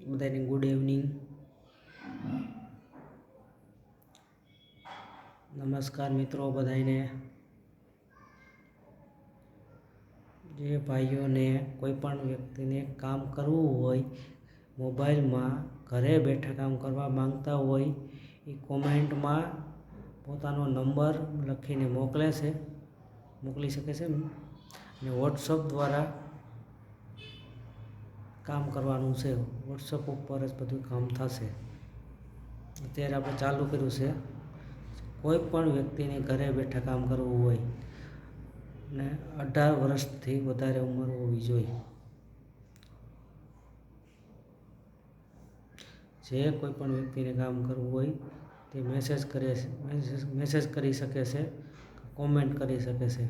બધાને good evening, નમસ્કાર મિત્રો બધાને। જે ભાઈઓને કોઈ પણ વ્યક્તિને કામ કરવું હોય મોબાઈલમાં ઘરે બેઠા કામ કરવા માંગતા હોય એ કોમેન્ટમાં પોતાનો નંબર લખીને મોકલી શકે છે અને વોટ્સઅપ દ્વારા કામ કરવાનું છે। વોટ્સઅપ ઉપર જ બધું કામ થશે। અત્યારે આપણે ચાલુ કર્યું છે। કોઈ પણ વ્યક્તિને ઘરે બેઠા કામ કરવું હોય ને 18 વર્ષથી વધારે ઉંમર હોવી જોઈએ। જે કોઈ પણ વ્યક્તિને કામ કરવું હોય તે મેસેજ કરી શકે છે, કોમેન્ટ કરી શકે છે।